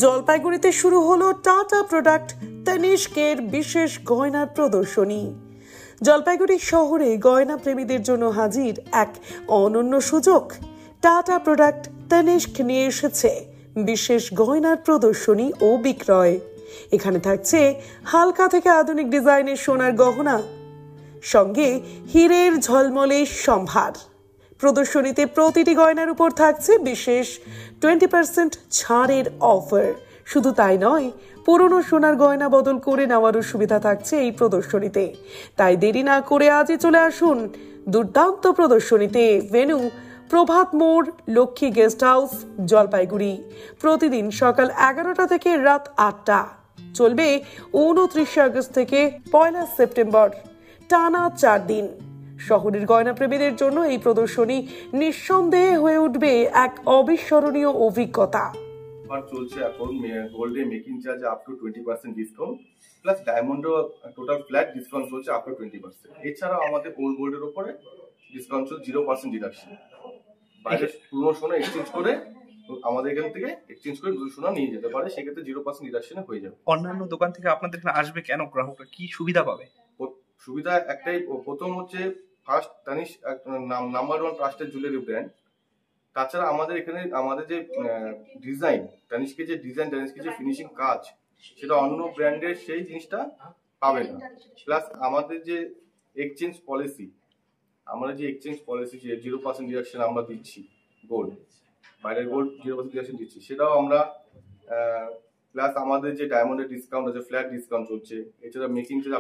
জলপাইগুড়িতে শুরু হলো টাটা প্রোডাক্ট তানিষ্কের বিশেষ গয়নার প্রদর্শনী। জলপাইগুড়ি শহরে গয়না প্রেমীদের জন্য হাজির এক অনন্য সুযোগ। টাটা প্রোডাক্ট তানিষ্ক নিয়ে এসেছে বিশেষ গয়নার প্রদর্শনী ও বিক্রয়। এখানে থাকছে হালকা থেকে আধুনিক ডিজাইনের সোনার গহনা, সঙ্গে হীরের ঝলমলে সম্ভার। প্রদর্শনীতে প্রতিটি গয়নার উপর থাকছে বিশেষ 20% ছাড়ের অফার। শুধু তাই নয়, পুরনো সোনার গয়না বদল করে নেওয়ারও সুবিধা থাকছে এই প্রদর্শনীতে। তাই দেরি না করে আজই চলে আসুন দুর্দান্ত প্রদর্শনীতে। ভেন্যু প্রভাত মোড়, লক্ষ্মী গেস্ট হাউস, জলপাইগুড়ি। প্রতিদিন সকাল 11টা থেকে রাত 8টা। চলবে 29 আগস্ট থেকে 1 সেপ্টেম্বর, টানা 4 দিন। শহরের গয়নাপ্রেমীদের জন্য এই প্রদর্শনী নিঃসন্দেহে হয়ে উঠবে এক অবিস্মরণীয় অভিজ্ঞতা। চলছে এখন গোল্ডে making charge up to 20% discount, plus ডায়মন্ডও টোটাল ফ্ল্যাট ডিসকাউন্ট চলছে আপ টু 20%। এছাড়াও আমাদের ওল্ড গোল্ডের উপরে ডিসকাউন্ট চলছে 0% ডিডাকশন। বাইরে পুরনো সোনা এক্সচেঞ্জ করে আমাদের এখান থেকে এক্সচেঞ্জ করে নতুন সোনা নিয়ে যেতে পারে, সেক্ষেত্রে 0% ডিডাকশনে হয়ে যাবে। অন্যান্য দোকান থেকে আপনাদের এখানে আসবে কেন? গ্রাহকরা কি সুবিধা পাবে? সুবিধা একটাই, প্রথম হচ্ছে first Tanish number 1 trusted jewellery brand. তাছাড়া আমাদের এখানে আমাদের যে ডিজাইন, তানিষ্কের যে ডিজাইন, তানিষ্কের যে ফিনিশিং কাজ, সেটা অন্য ব্র্যান্ডের সেই জিনিসটা পাবে না। প্লাস আমাদের যে এক্সচেঞ্জ পলিসি, আমরা যে এক্সচেঞ্জ পলিসি যে 0% ডিডাকশন আমরা দিচ্ছি গোল্ড, বাইরের গোল্ড 0% ডিডাকশন দিচ্ছি, সেটাও আমরা। প্লাস আমাদের যে ডায়মন্ডের ডিসকাউন্ট আছে, ফ্ল্যাট ডিসকাউন্ট চলছে। এছাড়া মেকিং চার্জ